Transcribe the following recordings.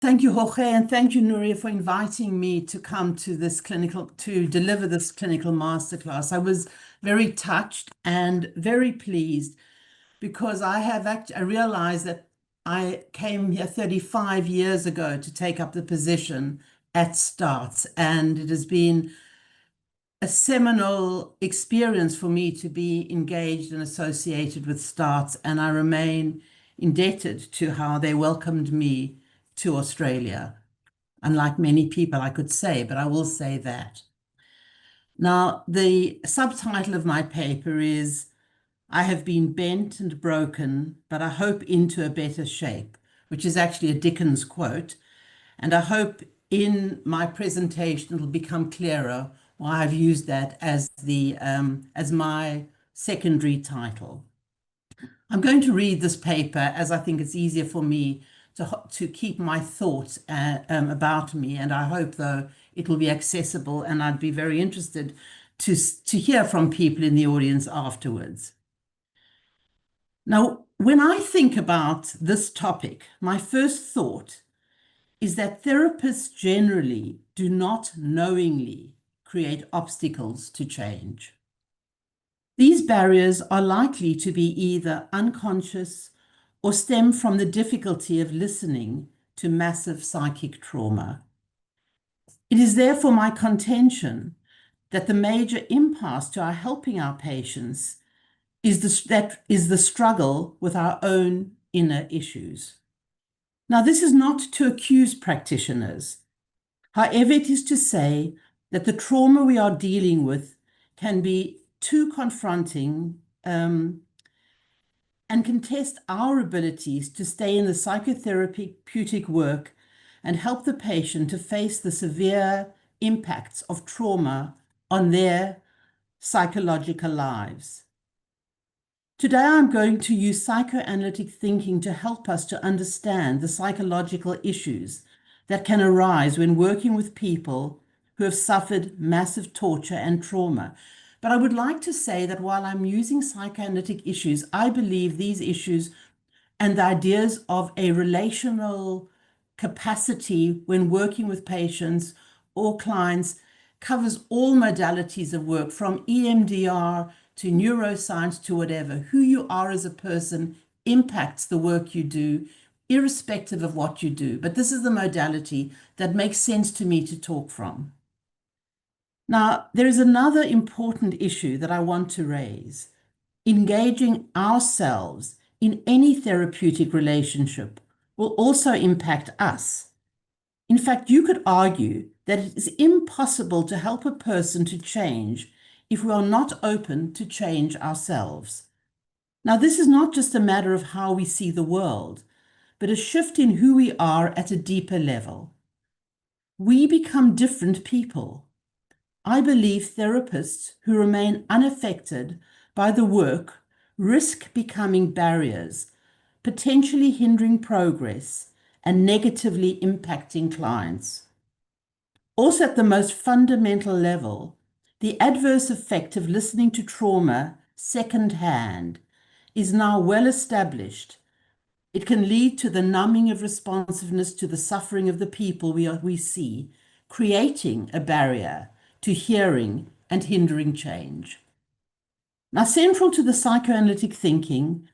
Thank you, Jorge, and thank you, Nuria, for inviting me to come to to deliver this clinical masterclass. I was very touched and very pleased because I realized that I came here 35 years ago to take up the position at Starts, and it has been a seminal experience for me to be engaged and associated with Starts, and I remain indebted to how they welcomed me to Australia. Unlike many people, I could say, but I will say that. Now, the subtitle of my paper is I have been bent and broken, but I hope into a better shape, which is actually a Dickens quote. And I hope in my presentation it'll become clearer why I've used that as my secondary title. I'm going to read this paper as I think it's easier for me to keep my thoughts about me. And I hope, though, it will be accessible, and I'd be very interested to hear from people in the audience afterwards. Now, when I think about this topic, my first thought is that therapists generally do not knowingly create obstacles to change. These barriers are likely to be either unconscious or stem from the difficulty of listening to massive psychic trauma. It is therefore my contention that the major impasse to our helping our patients is the struggle with our own inner issues. Now, this is not to accuse practitioners. However, it is to say that the trauma we are dealing with can be too confronting and can test our abilities to stay in the psychotherapeutic work and help the patient to face the severe impacts of trauma on their psychological lives. Today, I'm going to use psychoanalytic thinking to help us to understand the psychological issues that can arise when working with people who have suffered massive torture and trauma. But I would like to say that while I'm using psychoanalytic issues, I believe these issues and the ideas of a relational capacity when working with patients or clients covers all modalities of work, from EMDR to neuroscience to whatever. Who you are as a person impacts the work you do, irrespective of what you do. But this is the modality that makes sense to me to talk from. Now, there is another important issue that I want to raise. Engaging ourselves in any therapeutic relationship will also impact us. In fact, you could argue that it is impossible to help a person to change if we are not open to change ourselves. Now, this is not just a matter of how we see the world, but a shift in who we are at a deeper level. We become different people. I believe therapists who remain unaffected by the work risk becoming barriers, potentially hindering progress and negatively impacting clients. Also, at the most fundamental level, the adverse effect of listening to trauma secondhand is now well established. It can lead to the numbing of responsiveness to the suffering of the people we see, creating a barrier to hearing and hindering change. Now, central to the psychoanalytic thinking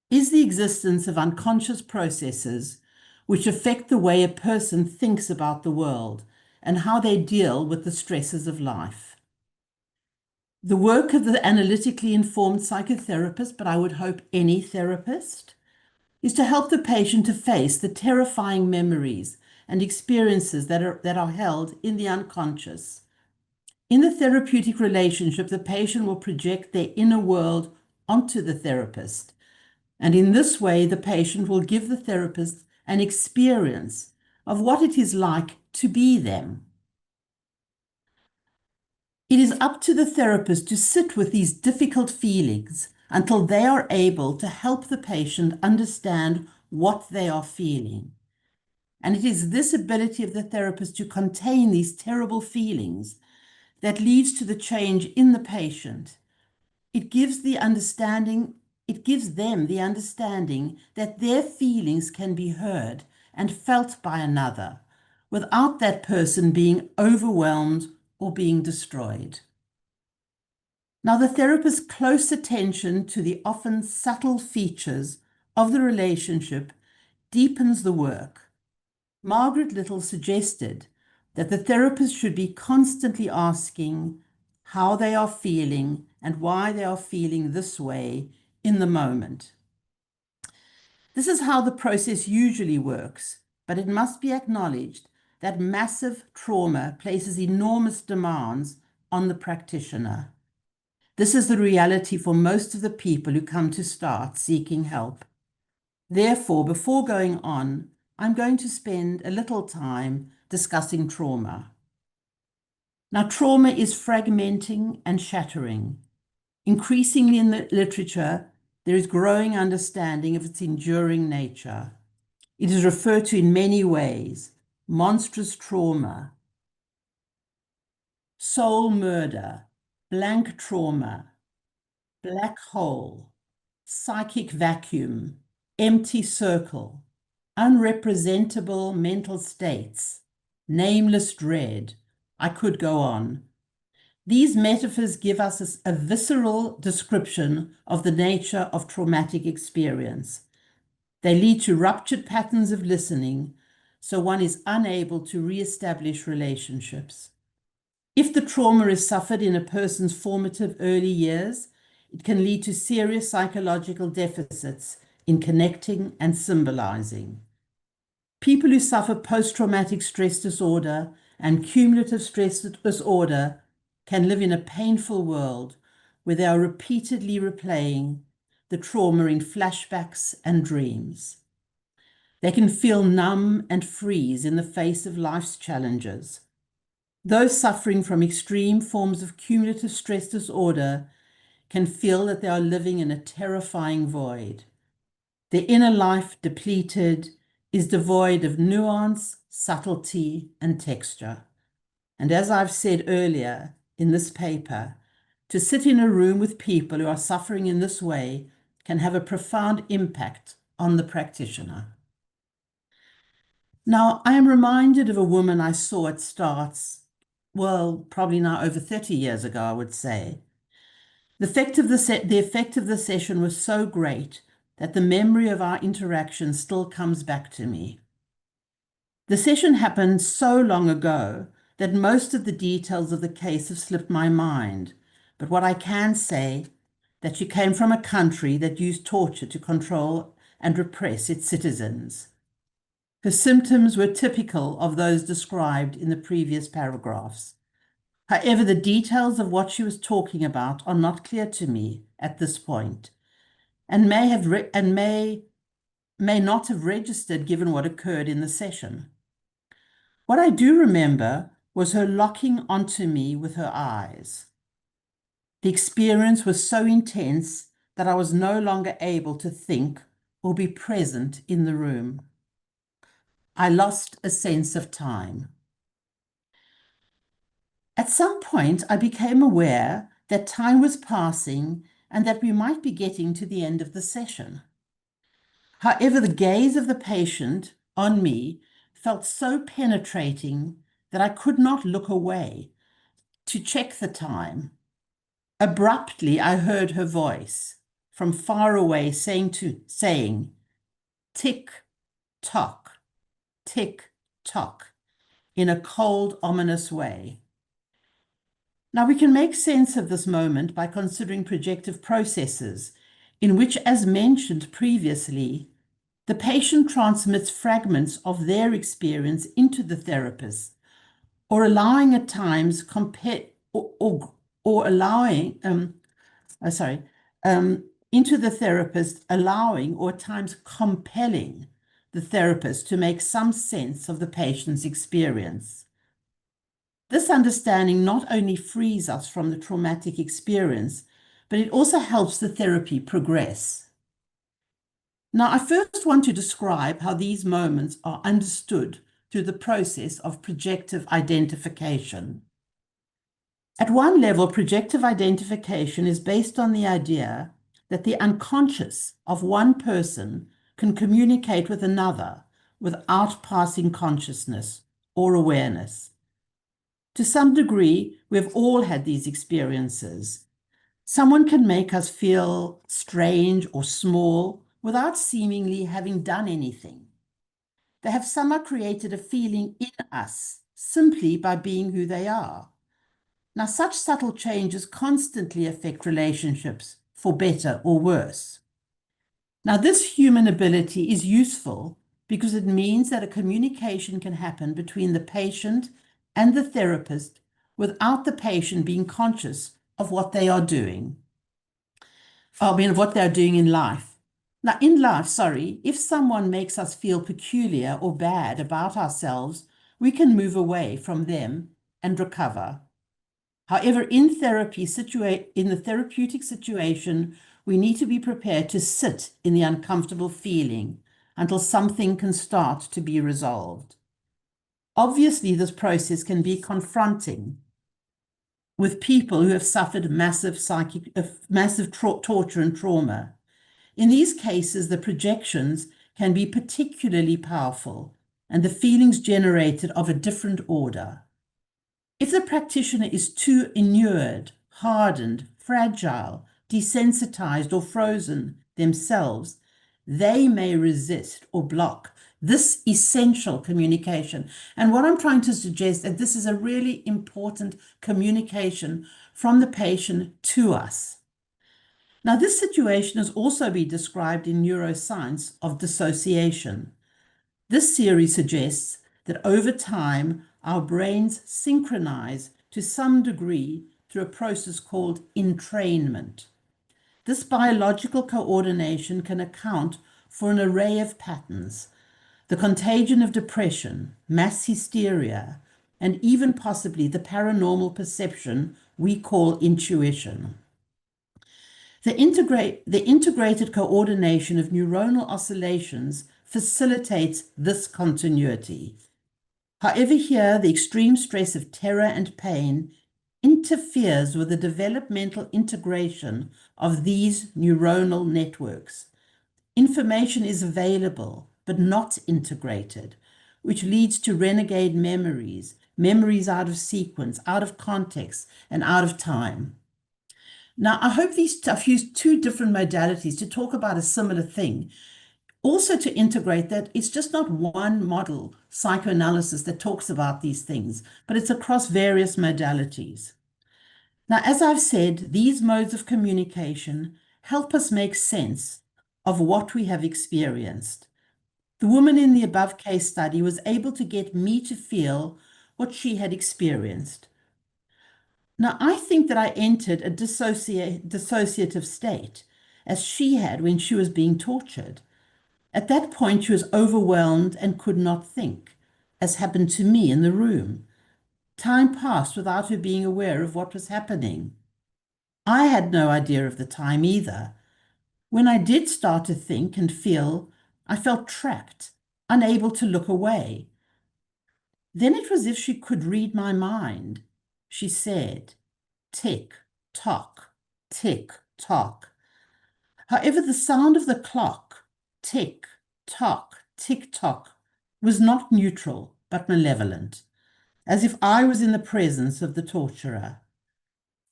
is the existence of unconscious processes which affect the way a person thinks about the world and how they deal with the stresses of life. The work of the analytically informed psychotherapist, but I would hope any therapist, is to help the patient to face the terrifying memories and experiences that are held in the unconscious. In the therapeutic relationship, the patient will project their inner world onto the therapist. And in this way, the patient will give the therapist an experience of what it is like to be them. It is up to the therapist to sit with these difficult feelings until they are able to help the patient understand what they are feeling. And it is this ability of the therapist to contain these terrible feelings that leads to the change in the patient. It gives them the understanding that their feelings can be heard and felt by another, without that person being overwhelmed or being destroyed. Now, the therapist's close attention to the often subtle features of the relationship deepens the work. Margaret Little suggested that the therapist should be constantly asking how they are feeling and why they are feeling this way in the moment. This is how the process usually works, but it must be acknowledged that massive trauma places enormous demands on the practitioner. This is the reality for most of the people who come to START seeking help. Therefore, before going on, I'm going to spend a little time discussing trauma. Now, trauma is fragmenting and shattering. Increasingly in the literature, there is growing understanding of its enduring nature. It is referred to in many ways: monstrous trauma, soul murder, blank trauma, black hole, psychic vacuum, empty circle, unrepresentable mental states, nameless dread. I could go on. These metaphors give us a visceral description of the nature of traumatic experience. They lead to ruptured patterns of listening, so one is unable to re-establish relationships. If the trauma is suffered in a person's formative early years, it can lead to serious psychological deficits in connecting and symbolizing. People who suffer post-traumatic stress disorder and cumulative stress disorder can live in a painful world where they are repeatedly replaying the trauma in flashbacks and dreams. They can feel numb and freeze in the face of life's challenges. Those suffering from extreme forms of cumulative stress disorder can feel that they are living in a terrifying void. Their inner life, depleted, is devoid of nuance, subtlety, and texture. And as I've said earlier in this paper, to sit in a room with people who are suffering in this way can have a profound impact on the practitioner. Now, I am reminded of a woman I saw at STARTS, well, probably now over 30 years ago, I would say. The effect of the session was so great that the memory of our interaction still comes back to me. The session happened so long ago that most of the details of the case have slipped my mind, but what I can say that she came from a country that used torture to control and repress its citizens. Her symptoms were typical of those described in the previous paragraphs. However, the details of what she was talking about are not clear to me at this point, and may not have registered given what occurred in the session. What I do remember was her locking onto me with her eyes. The experience was so intense that I was no longer able to think or be present in the room. I lost a sense of time. At some point, I became aware that time was passing and that we might be getting to the end of the session. However, the gaze of the patient on me felt so penetrating that I could not look away to check the time. Abruptly, I heard her voice from far away saying, tick, tock, tick, tock, in a cold, ominous way. Now, we can make sense of this moment by considering projective processes in which, as mentioned previously, the patient transmits fragments of their experience into the therapist, or allowing at times into the therapist, allowing or at times compelling the therapist to make some sense of the patient's experience. This understanding not only frees us from the traumatic experience, but it also helps the therapy progress. Now, I first want to describe how these moments are understood through the process of projective identification. At one level, projective identification is based on the idea that the unconscious of one person can communicate with another without passing consciousness or awareness. To some degree, we've all had these experiences. Someone can make us feel strange or small without seemingly having done anything. They have somehow created a feeling in us simply by being who they are. Now, such subtle changes constantly affect relationships, for better or worse. Now, this human ability is useful because it means that a communication can happen between the patient and the therapist without the patient being conscious of what they are doing. Of what they're doing in life. Now, in life, if someone makes us feel peculiar or bad about ourselves, we can move away from them and recover. However, in the therapeutic situation, we need to be prepared to sit in the uncomfortable feeling until something can start to be resolved. Obviously, this process can be confronting with people who have suffered massive torture and trauma. In these cases, the projections can be particularly powerful and the feelings generated of a different order. If the practitioner is too inured, hardened, fragile, desensitized, or frozen themselves, they may resist or block this essential communication. And what I'm trying to suggest that this is a really important communication from the patient to us. Now, this situation has also been described in neuroscience of dissociation. This theory suggests that over time, our brains synchronize to some degree through a process called entrainment. This biological coordination can account for an array of patterns, the contagion of depression, mass hysteria, and even possibly the paranormal perception we call intuition. The integrated coordination of neuronal oscillations facilitates this continuity. However, here, the extreme stress of terror and pain interferes with the developmental integration of these neuronal networks. Information is available, but not integrated, which leads to renegade memories, memories out of sequence, out of context, and out of time. Now, I hope I've used two different modalities to talk about a similar thing. Also to integrate that it's just not one model psychoanalysis that talks about these things, but it's across various modalities. Now, as I've said, these modes of communication help us make sense of what we have experienced. The woman in the above case study was able to get me to feel what she had experienced. Now, I think that I entered a dissociative state, as she had when she was being tortured. At that point, she was overwhelmed and could not think, as happened to me in the room. Time passed without her being aware of what was happening. I had no idea of the time either. When I did start to think and feel, I felt trapped, unable to look away. Then it was as if she could read my mind. She said, "Tick, tock, tick, tock." However, the sound of the clock, tick, tock, tick, tock, was not neutral, but malevolent, as if I was in the presence of the torturer.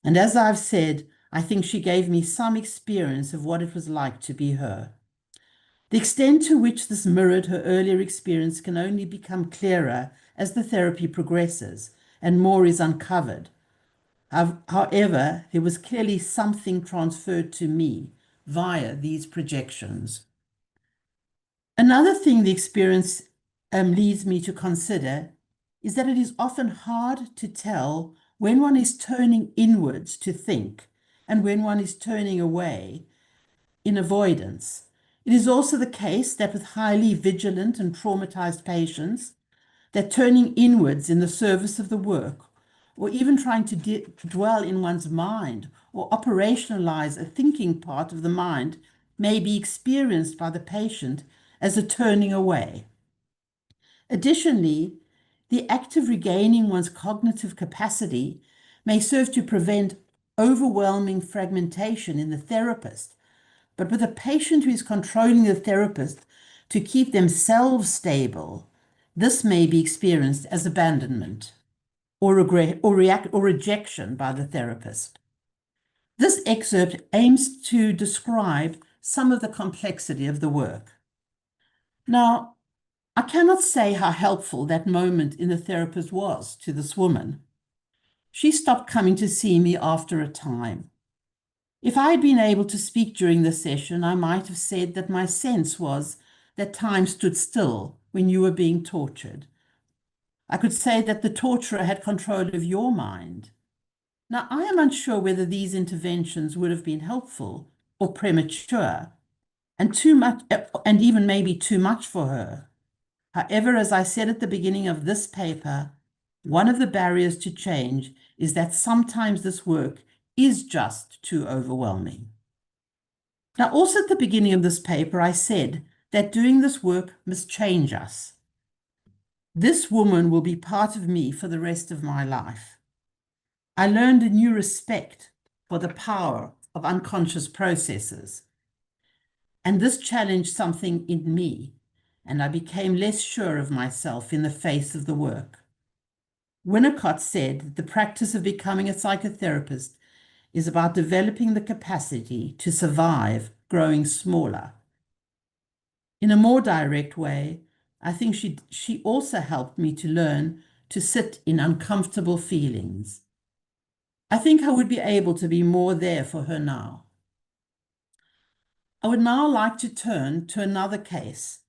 And as I've said, I think she gave me some experience of what it was like to be her. The extent to which this mirrored her earlier experience can only become clearer as the therapy progresses and more is uncovered. However, there was clearly something transferred to me via these projections. Another thing the experience leads me to consider is that it is often hard to tell when one is turning inwards to think and when one is turning away in avoidance. It is also the case that with highly vigilant and traumatized patients, that turning inwards in the service of the work, or even trying to dwell in one's mind or operationalize a thinking part of the mind, may be experienced by the patient as a turning away. Additionally, the act of regaining one's cognitive capacity may serve to prevent overwhelming fragmentation in the therapist. But with a patient who is controlling the therapist, to keep themselves stable, this may be experienced as abandonment or rejection by the therapist. This excerpt aims to describe some of the complexity of the work. Now, I cannot say how helpful that moment in the therapist was to this woman. She stopped coming to see me after a time. If I had been able to speak during the session, I might have said that my sense was that time stood still when you were being tortured. I could say that the torturer had control of your mind. Now, I am unsure whether these interventions would have been helpful or premature, and too much, and even maybe too much for her. However, as I said at the beginning of this paper, one of the barriers to change is that sometimes this work is just too overwhelming. Now, also at the beginning of this paper, I said that doing this work must change us. This woman will be part of me for the rest of my life. I learned a new respect for the power of unconscious processes. And this challenged something in me, and I became less sure of myself in the face of the work. Winnicott said that the practice of becoming a psychotherapist is about developing the capacity to survive growing smaller. In a more direct way, I think she also helped me to learn to sit in uncomfortable feelings. I think I would be able to be more there for her now. I would now like to turn to another case,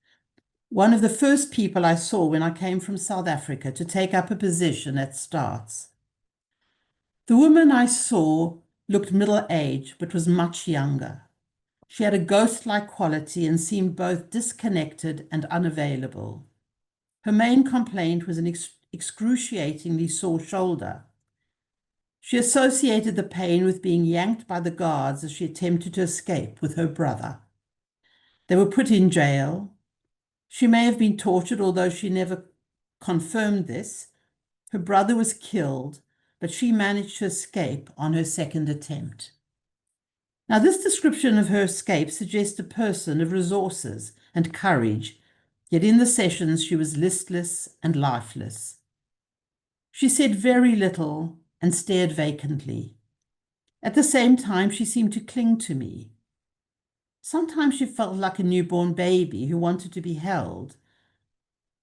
one of the first people I saw when I came from South Africa to take up a position at Starts. The woman I saw looked middle-aged but was much younger. She had a ghost-like quality and seemed both disconnected and unavailable. Her main complaint was an excruciatingly sore shoulder. She associated the pain with being yanked by the guards as she attempted to escape with her brother. They were put in jail. She may have been tortured, although she never confirmed this. Her brother was killed, but she managed to escape on her second attempt. Now, this description of her escape suggests a person of resources and courage, yet in the sessions she was listless and lifeless. She said very little and stared vacantly. At the same time, she seemed to cling to me. Sometimes she felt like a newborn baby who wanted to be held.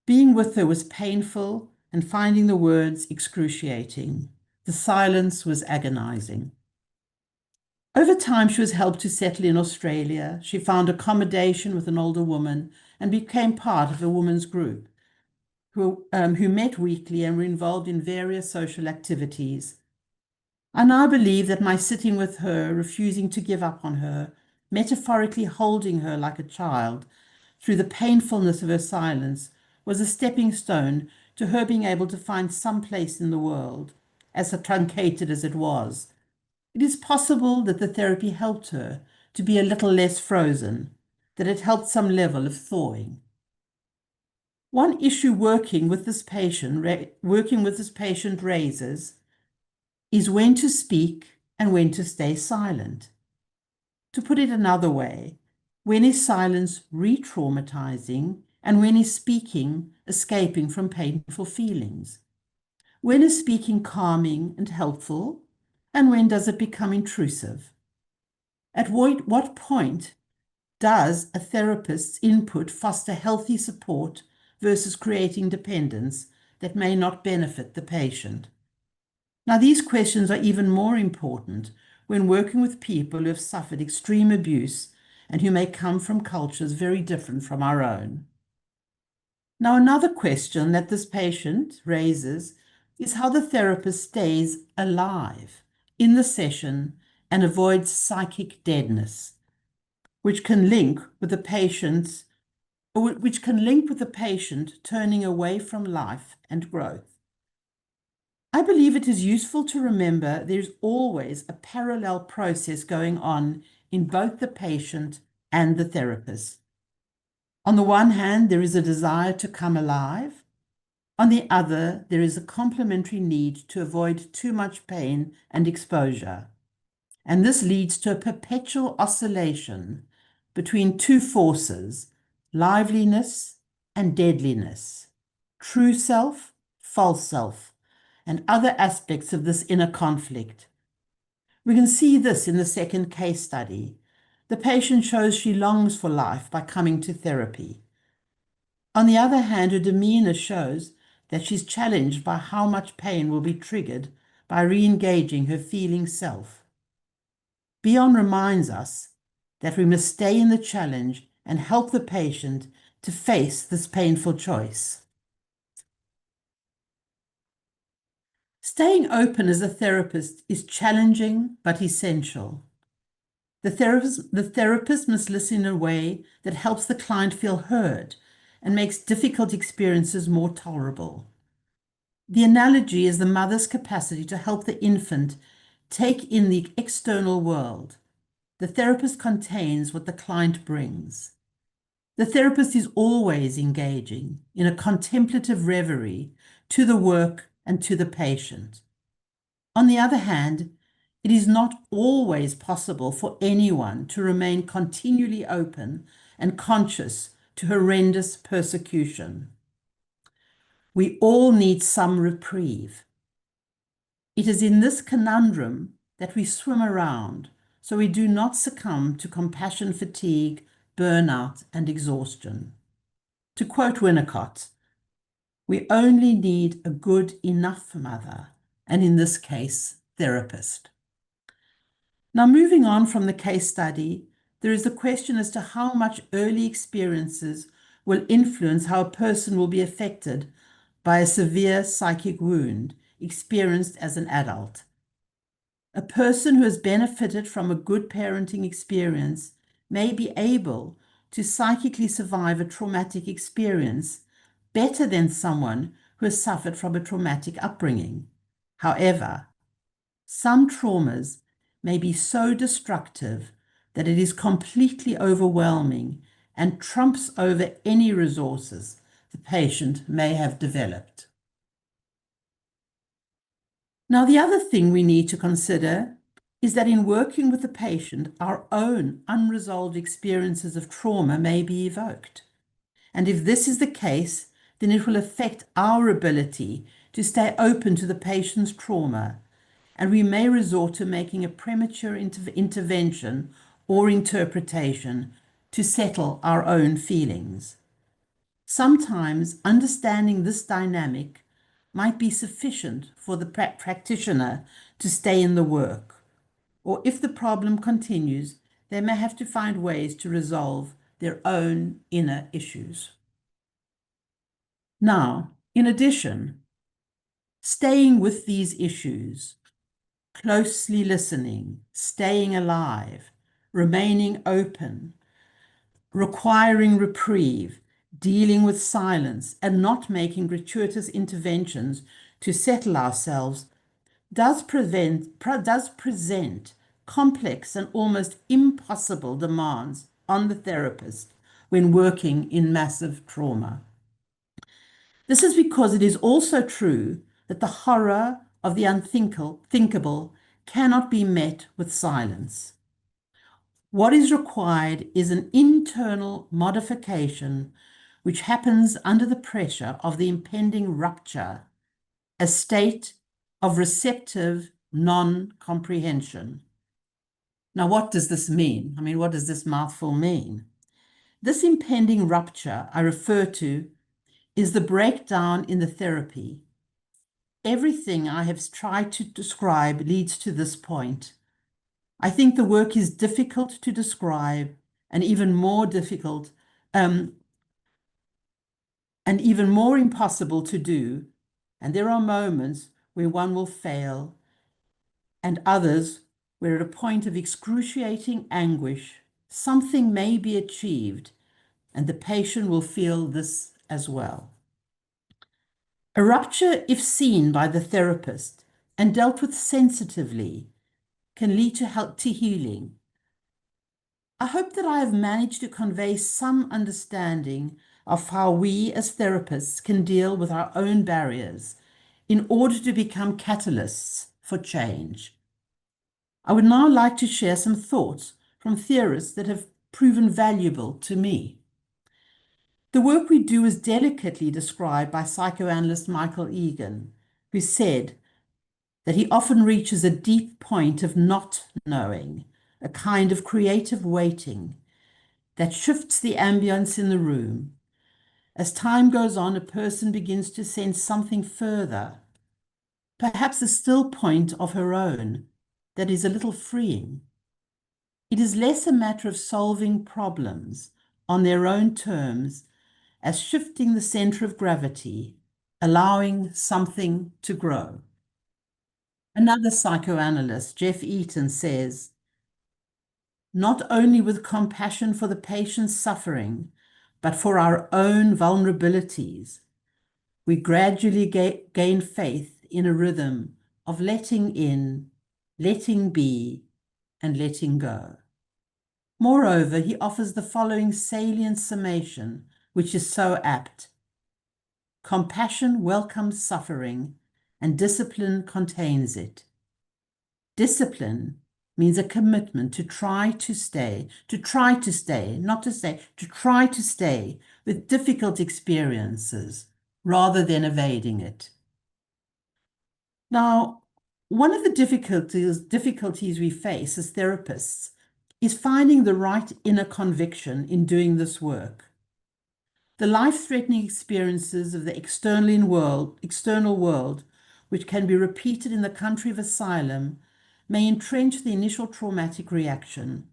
Being with her was painful and finding the words excruciating. The silence was agonizing. Over time, she was helped to settle in Australia. She found accommodation with an older woman and became part of a women's group who met weekly and were involved in various social activities. I now believe that my sitting with her, refusing to give up on her, metaphorically holding her like a child through the painfulness of her silence, was a stepping stone to her being able to find some place in the world, as truncated as it was. It is possible that the therapy helped her to be a little less frozen, that it helped some level of thawing. One issue working with this patient raises is when to speak and when to stay silent. To put it another way, when is silence re-traumatizing and when is speaking escaping from painful feelings? When is speaking calming and helpful, and when does it become intrusive? At what point does a therapist's input foster healthy support versus creating dependence that may not benefit the patient? Now, these questions are even more important when working with people who have suffered extreme abuse and who may come from cultures very different from our own. Now, another question that this patient raises is how the therapist stays alive in the session and avoids psychic deadness, which can link with the patient turning away from life and growth. I believe it is useful to remember there's always a parallel process going on in both the patient and the therapist. On the one hand, there is a desire to come alive. On the other, there is a complementary need to avoid too much pain and exposure. And this leads to a perpetual oscillation between two forces, liveliness, and deadliness, true self, false self, and other aspects of this inner conflict. We can see this in the second case study. The patient shows she longs for life by coming to therapy. On the other hand, her demeanor shows that she's challenged by how much pain will be triggered by re-engaging her feeling self. Bion reminds us that we must stay in the challenge and help the patient to face this painful choice. Staying open as a therapist is challenging but essential. The therapist must listen in a way that helps the client feel heard and makes difficult experiences more tolerable. The analogy is the mother's capacity to help the infant take in the external world. The therapist contains what the client brings. The therapist is always engaging in a contemplative reverie to the work and to the patient. On the other hand, it is not always possible for anyone to remain continually open and conscious to horrendous persecution. We all need some reprieve. It is in this conundrum that we swim around so we do not succumb to compassion fatigue, burnout, and exhaustion. To quote Winnicott, we only need a good enough mother, and in this case, therapist. Now, moving on from the case study, there is the question as to how much early experiences will influence how a person will be affected by a severe psychic wound experienced as an adult. A person who has benefited from a good parenting experience may be able to psychically survive a traumatic experience better than someone who has suffered from a traumatic upbringing. However, some traumas may be so destructive that it is completely overwhelming and trumps over any resources the patient may have developed. Now, the other thing we need to consider is that in working with the patient, our own unresolved experiences of trauma may be evoked. And if this is the case, then it will affect our ability to stay open to the patient's trauma, and we may resort to making a premature intervention or interpretation to settle our own feelings. Sometimes understanding this dynamic might be sufficient for the practitioner to stay in the work, or if the problem continues, they may have to find ways to resolve their own inner issues. Now, in addition, staying with these issues, closely listening, staying alive, remaining open, requiring reprieve, dealing with silence, and not making gratuitous interventions to settle ourselves does present complex and almost impossible demands on the therapist when working in massive trauma. This is because it is also true that the horror of the unthinkable cannot be met with silence. What is required is an internal modification which happens under the pressure of the impending rupture, a state of receptive non-comprehension. Now, what does this mean? I mean, what does this mouthful mean? This impending rupture I refer to is the breakdown in the therapy. Everything I have tried to describe leads to this point. I think the work is difficult to describe and even more difficult and even more impossible to do. And there are moments where one will fail and others where at a point of excruciating anguish, something may be achieved and the patient will feel this as well. A rupture, if seen by the therapist and dealt with sensitively, can lead to healing. I hope that I have managed to convey some understanding of how we as therapists can deal with our own barriers in order to become catalysts for change. I would now like to share some thoughts from theorists that have proven valuable to me. The work we do is delicately described by psychoanalyst Michael Egan, who said that he often reaches a deep point of not knowing, a kind of creative waiting that shifts the ambience in the room. As time goes on, a person begins to sense something further, perhaps a still point of her own that is a little freeing. It is less a matter of solving problems on their own terms as shifting the center of gravity, allowing something to grow. Another psychoanalyst, Jeff Eaton, says, not only with compassion for the patient's suffering, but for our own vulnerabilities, we gradually gain faith in a rhythm of letting in, letting be, and letting go. Moreover, he offers the following salient summation, which is so apt. Compassion welcomes suffering, and discipline contains it. Discipline means a commitment to try to stay, not to stay, to try to stay with difficult experiences rather than evading it. Now, one of the difficulties we face as therapists is finding the right inner conviction in doing this work. The life-threatening experiences of the external world, which can be repeated in the country of asylum, may entrench the initial traumatic reaction.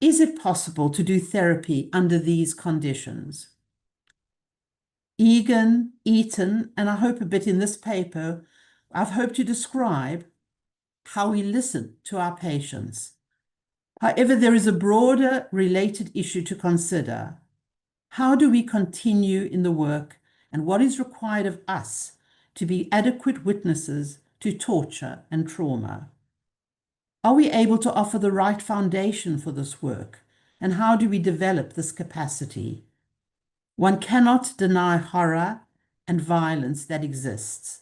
Is it possible to do therapy under these conditions? Egan, Eaton, and I hope a bit in this paper, I've hoped to describe how we listen to our patients. However, there is a broader related issue to consider. How do we continue in the work, and what is required of us to be adequate witnesses to torture and trauma? Are we able to offer the right foundation for this work, and how do we develop this capacity? One cannot deny horror and violence that exists.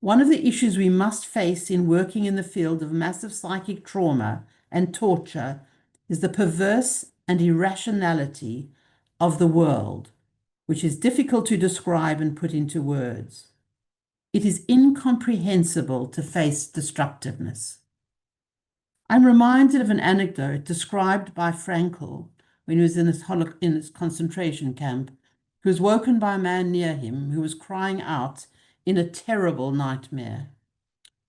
One of the issues we must face in working in the field of massive psychic trauma and torture is the perverse and irrationality of the world, which is difficult to describe and put into words. It is incomprehensible to face destructiveness. I'm reminded of an anecdote described by Frankl when he was in his concentration camp, who was woken by a man near him who was crying out in a terrible nightmare.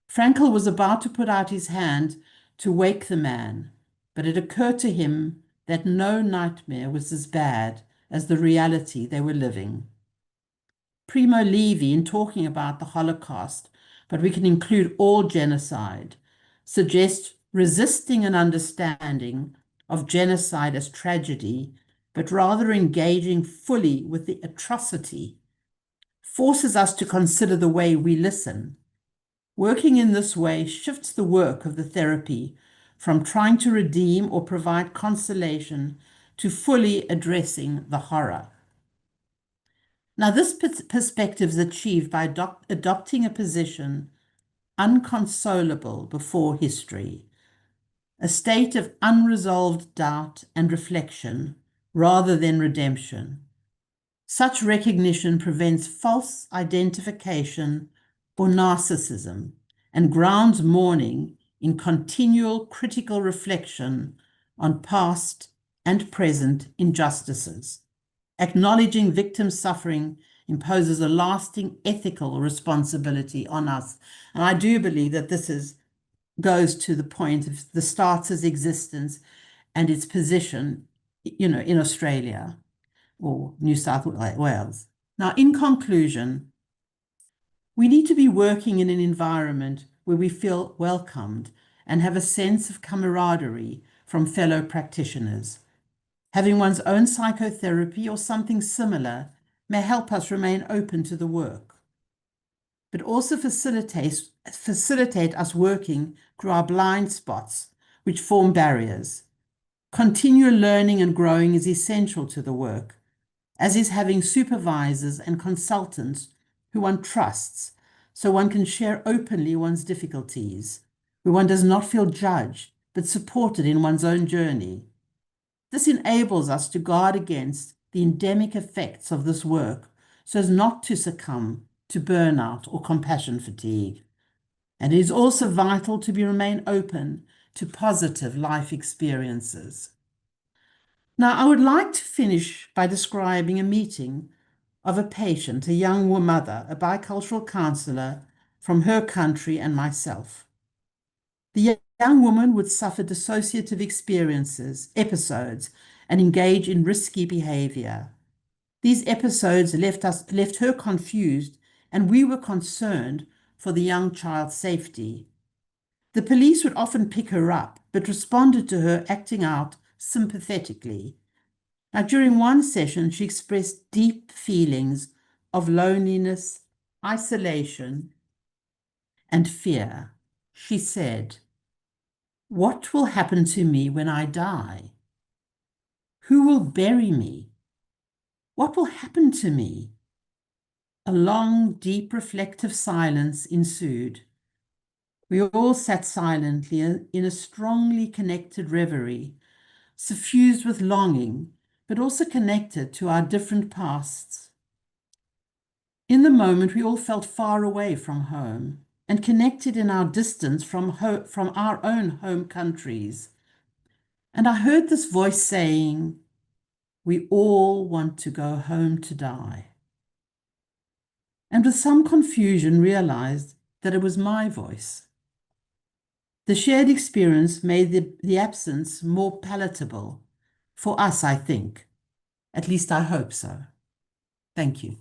Frankl was about to put out his hand to wake the man, but it occurred to him that no nightmare was as bad as the reality they were living. Primo Levi, in talking about the Holocaust, but we can include all genocide, suggests resisting an understanding of genocide as tragedy, but rather engaging fully with the atrocity, forces us to consider the way we listen. Working in this way shifts the work of the therapy from trying to redeem or provide consolation to fully addressing the horror. Now, this perspective is achieved by adopting a position unconsolable before history, a state of unresolved doubt and reflection rather than redemption. Such recognition prevents false identification or narcissism and grounds mourning in continual critical reflection on past and present injustices. Acknowledging victim suffering imposes a lasting ethical responsibility on us. And I do believe that this goes to the point of the Staats' existence and its position, in Australia or New South Wales. Now, in conclusion, we need to be working in an environment where we feel welcomed and have a sense of camaraderie from fellow practitioners. Having one's own psychotherapy or something similar may help us remain open to the work, but also facilitate us working through our blind spots, which form barriers. Continual learning and growing is essential to the work, as is having supervisors and consultants who one trusts, so one can share openly one's difficulties, where one does not feel judged, but supported in one's own journey. This enables us to guard against the endemic effects of this work so as not to succumb to burnout or compassion fatigue. And it is also vital to remain open to positive life experiences. Now, I would like to finish by describing a meeting of a patient, a young mother, a bicultural counselor from her country, and myself. The young woman would suffer dissociative episodes, and engage in risky behavior. These episodes left her confused, and we were concerned for the young child's safety. The police would often pick her up, but responded to her acting out sympathetically. Now, during one session, she expressed deep feelings of loneliness, isolation, and fear. She said, "What will happen to me when I die? Who will bury me? What will happen to me?" A long, deep, reflective silence ensued. We all sat silently in a strongly connected reverie, suffused with longing, but also connected to our different pasts. In the moment, we all felt far away from home and connected in our distance from our own home countries. And I heard this voice saying, "We all want to go home to die." And with some confusion realized that it was my voice. The shared experience made the absence more palatable for us, I think. At least I hope so. Thank you.